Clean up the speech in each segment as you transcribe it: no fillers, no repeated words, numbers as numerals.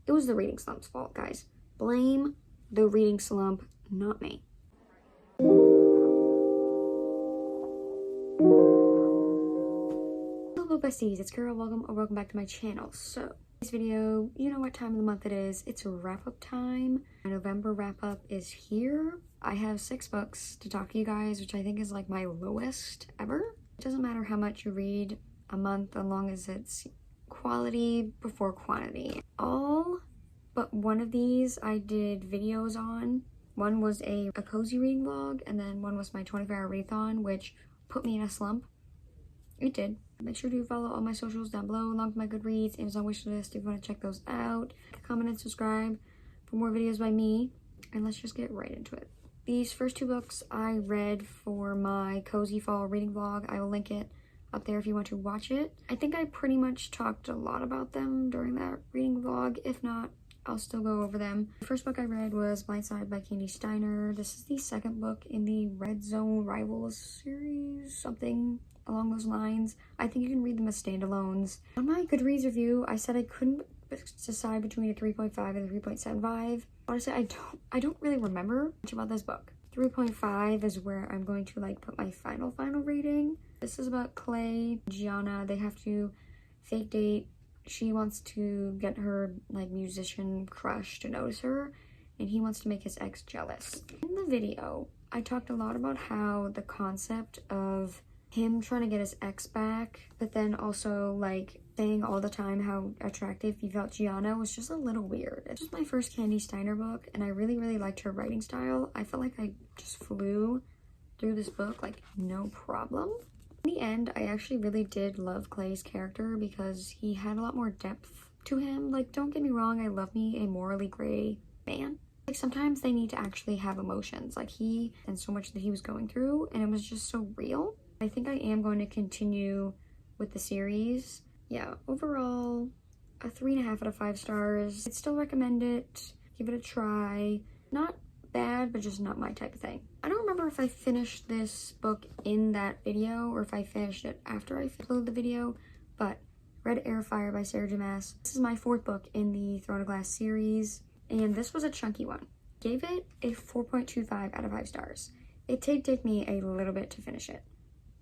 It was the reading slump's fault, guys. Blame the reading slump, not me. Hello besties, it's Kira. Welcome back to my channel. So this video, you know what time of the month it is. It's wrap up time. My November wrap up is here. I have 6 books to talk to you guys, which I think is like my lowest ever. It doesn't matter how much you read a month, as long as it's quality before quantity. All but one of these I did videos on. One was a cozy reading vlog, and then one was my 24-hour readathon, which put me in a slump. It did. Make sure to follow all my socials down below, along with my Goodreads, Amazon wishlist if you want to check those out. Comment and subscribe for more videos by me, and let's just get right into it. These first 2 books I read for my cozy fall reading vlog. I will link it up there if you want to watch it. I think I pretty much talked a lot about them during that reading vlog. If not, I'll still go over them. The first book I read was Blindside by Steiner. This is the 2nd book in the Red Zone Rivals series, something along those lines. I think you can read them as standalones. On my Goodreads review, I said I couldn't decide between a 3.5 and a 3.75. Honestly, I don't really remember much about this book. 3.5 is where I'm going to like put my final rating. This is about Clay, Gianna. They have to fake date. She wants to get her like musician crush to notice her, and he wants to make his ex jealous. In the video, I talked a lot about how the concept of him trying to get his ex back, but then also like saying all the time how attractive he felt Gianna was just a little weird. This was my first Steiner book, and I really liked her writing style. I felt like I just flew through this book like no problem. In the end, I actually really did love Clay's character because he had a lot more depth to him. Like, don't get me wrong, I love me a morally gray man. Like, sometimes they need to actually have emotions. Like, he and so much that he was going through, and it was just so real. I think I am going to continue with the series. Yeah, overall, a 3.5 out of 5 stars. I'd still recommend it. Give it a try. Not bad, but just not my type of thing. I don't remember if I finished this book in that video or if I finished it after I uploaded the video, but read Wildfire by Jass. This is my 4th book in the Throne of Glass series, and this was a chunky one. Gave it a 4.25 out of 5 stars. It did take me a little bit to finish it,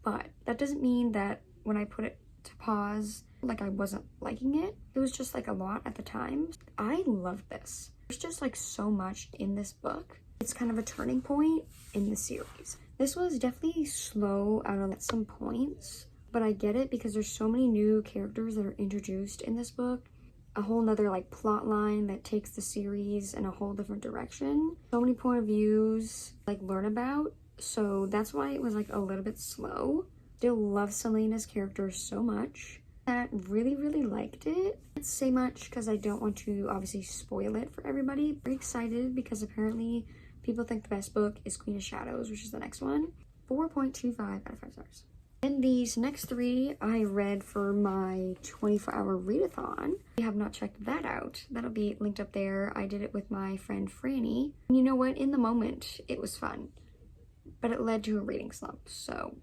but that doesn't mean that when I put it to pause, like I wasn't liking it. It was just like a lot at the time. I loved this. There's just like so much in this book. It's kind of a turning point in the series. This was definitely slow at some points, but I get it because there's so many new characters that are introduced in this book. A whole nother like plot line that takes the series in a whole different direction. So many point of views like learn about. So that's why it was like a little bit slow. Still love Selena's character so much. That really liked it. I can't say much because I don't want to obviously spoil it for everybody. Very excited because apparently people think the best book is Queen of Shadows, which is the next one. 4.25 out of 5 stars. And these next 3 I read for my 24-hour readathon. If you have not checked that out, that'll be linked up there. I did it with my friend Franny. And you know what? In the moment, it was fun, but it led to a reading slump, so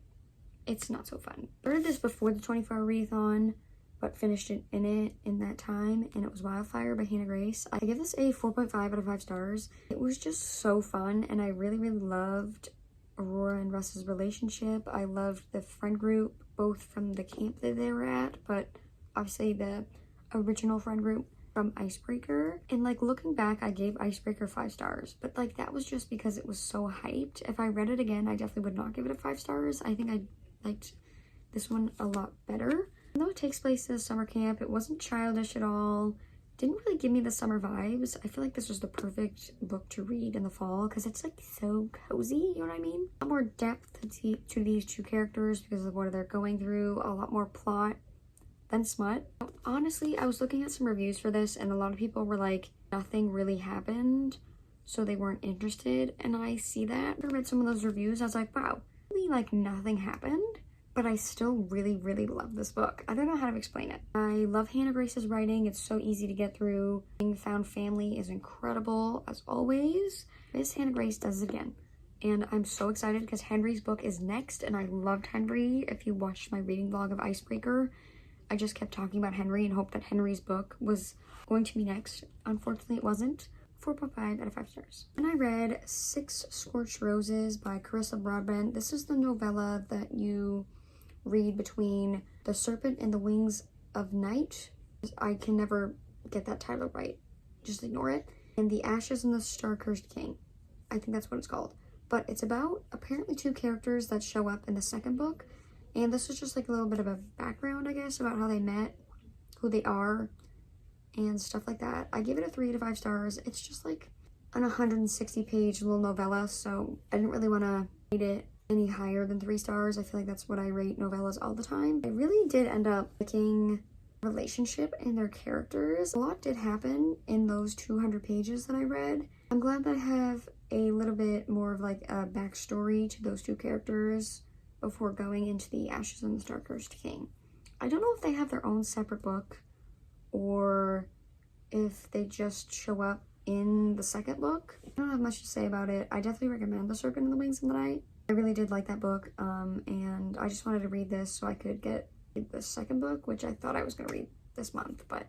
it's not so fun. I read this before the 24-hour readathon, but finished it in that time, and it was Wildfire by Hannah Grace. I give this a 4.5 out of 5 stars. It was just so fun, and I really loved Aurora and Russ's relationship. I loved the friend group, both from the camp that they were at, but obviously the original friend group from Icebreaker. And like looking back, I gave Icebreaker 5 stars, but like that was just because it was so hyped. If I read it again, I definitely would not give it a 5 stars. I think I liked this one a lot better. Even though it takes place in a summer camp, it wasn't childish at all. Didn't really give me the summer vibes. I feel like this was the perfect book to read in the fall because it's like so cozy, you know what I mean? A lot more depth to these 2 characters because of what they're going through. A lot more plot than smut. Honestly, I was looking at some reviews for this and a lot of people were like, nothing really happened, so they weren't interested, and I see that. I read some of those reviews, I was like, wow, really like nothing happened, but I still really love this book. I don't know how to explain it. I love Hannah Grace's writing. It's so easy to get through. Found Family is incredible as always. Miss Hannah Grace does it again. And I'm so excited because Henry's book is next, and I loved Henry. If you watched my reading vlog of Icebreaker, I just kept talking about Henry and hoped that Henry's book was going to be next. Unfortunately, it wasn't. 4.5 out of 5 stars. And I read 6 Scorched Roses by Broadbent. This is the novella that you read between The Serpent and the Wings of Night. I can never get that title right. Just ignore it. And The Ashes and the Star-Cursed King. I think that's what it's called. But it's about apparently 2 characters that show up in the second book. And this is just like a little bit of a background, I guess, about how they met, who they are, and stuff like that. I give it a 3 out of 5 stars. It's just like an 160-page little novella, so I didn't really want to rate it any higher than 3 stars. I feel like that's what I rate novellas all the time. I really did end up liking relationship and their characters. A lot did happen in those 200 pages that I read. I'm glad that I have a little bit more of like a backstory to those 2 characters before going into The Ashes and the Star-Cursed King. I don't know if they have their own separate book or if they just show up in the second book. I don't have much to say about it. I definitely recommend The Serpent and the Wings of the Night. I really did like that book, and I just wanted to read this so I could get the second book, which I thought I was going to read this month, but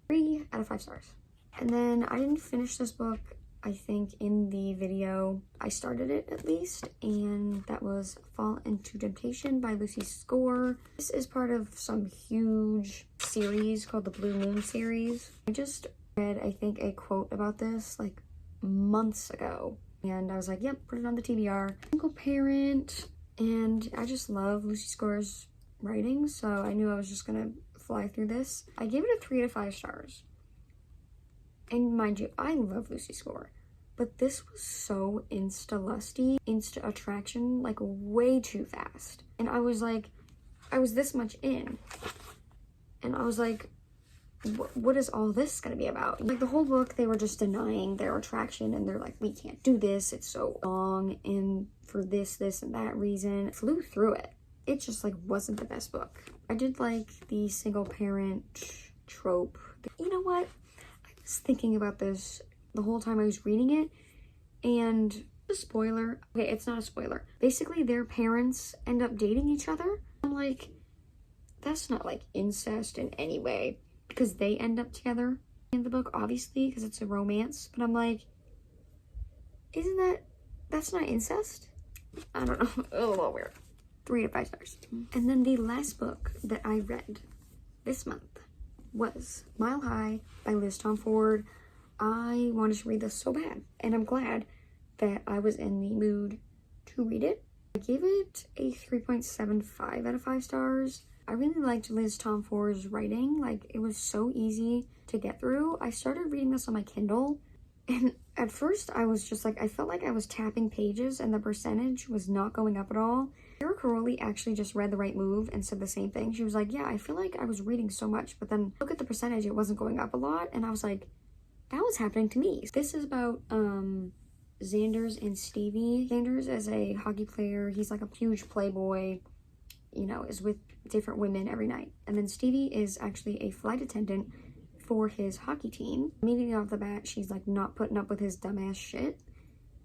3 out of 5 stars. And then I didn't finish this book, I think, in the video. I started it at least, and that was Fall into Temptation by Lucy Score. This is part of some huge series called the Blue Moon series. I just read, I think, a quote about this like months ago, and I was like, yep, put it on the TBR. Single parent, and I just love Lucy Score's writing, so I knew I was just gonna fly through this. I gave it a 3 out of 5 stars. And mind you, I love Lucy Score, but this was so insta-lusty, insta-attraction, like way too fast. And I was like, I was this much in, and I was like, what is all this gonna be about? Like the whole book, they were just denying their attraction, and they're like, we can't do this, it's so long, and for this, and that reason. I flew through it. It just like wasn't the best book. I did like the single parent trope. You know what? Thinking about this the whole time I was reading it, and a spoiler. Okay, it's not a spoiler. Basically, their parents end up dating each other. I'm like, that's not like incest in any way, because they end up together in the book, obviously, because it's a romance. But I'm like, that's not incest? I don't know. A little weird. 3 out of 5 stars. And then the last book that I read this month was Mile High by Liz Tom Ford. I wanted to read this so bad, and I'm glad that I was in the mood to read it. I gave it a 3.75 out of 5 stars. I really liked Liz Tom Ford's writing. Like, it was so easy to get through. I started reading this on my Kindle, and at first I was just like, I felt like I was tapping pages and the percentage was not going up at all. Keiralynnw actually just read The Right Move and said the same thing. She was like, yeah, I feel like I was reading so much, but then look at the percentage, it wasn't going up a lot. And I was like, that was happening to me. This is about Xanders and Stevie. Xanders is a hockey player. He's like a huge playboy, you know, is with different women every night. And then Stevie is actually a flight attendant for his hockey team. Immediately off the bat, she's like not putting up with his dumbass shit.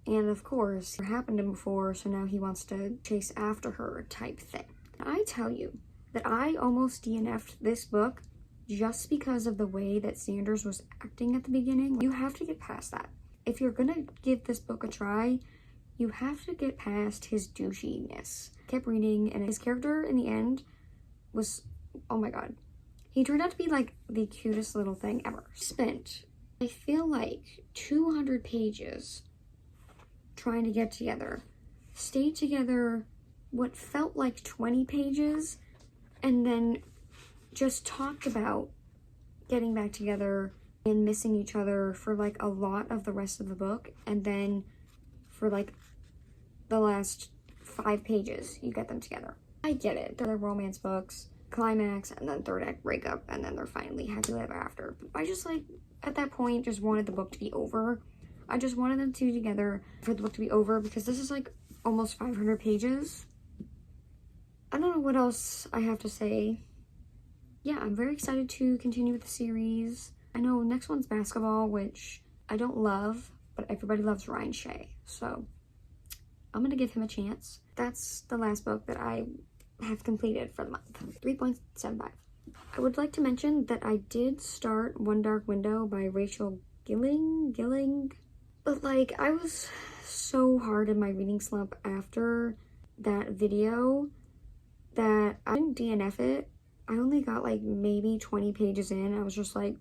And of course, it happened to him before, so now he wants to chase after her type thing. I tell you that I almost DNF'd this book just because of the way that Xanders was acting at the beginning. You have to get past that. If you're gonna give this book a try, you have to get past his douchiness. I kept reading, and his character in the end was, oh my god. He turned out to be like the cutest little thing ever. Spent, I feel like, 200 pages trying to get together, stayed together what felt like 20 pages, and then just talked about getting back together and missing each other for like a lot of the rest of the book, and then for like the last 5 pages you get them together. I get it, they're romance books, climax and then third act breakup, and then they're finally happily ever after. But I just like at that point just wanted the book to be over. I just wanted them two together for the book to be over, because this is like almost 500 pages. I don't know what else I have to say. Yeah, I'm very excited to continue with the series. I know next one's basketball, which I don't love, but everybody loves Ryan Shea. So I'm gonna give him a chance. That's the last book that I have completed for the month. 3.75. I would like to mention that I did start One Dark Window by Gilling. But like, I was so hard in my reading slump after that video that I didn't DNF it. I only got like maybe 20 pages in. I was just like,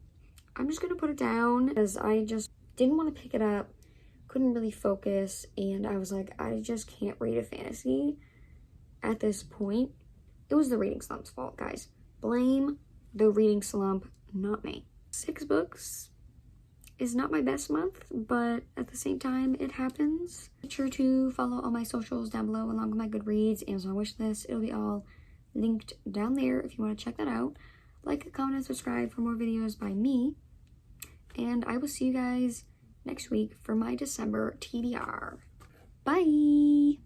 I'm just gonna put it down because I just didn't want to pick it up, couldn't really focus, and I was like, I just can't read a fantasy at this point. It was the reading slump's fault, guys. Blame the reading slump, not me. 6 books is not my best month, but at the same time, it happens. Make sure to follow all my socials down below along with my Goodreads, Amazon wishlist. It'll be all linked down there if you want to check that out. Like, comment, and subscribe for more videos by me. And I will see you guys next week for my December TBR. Bye!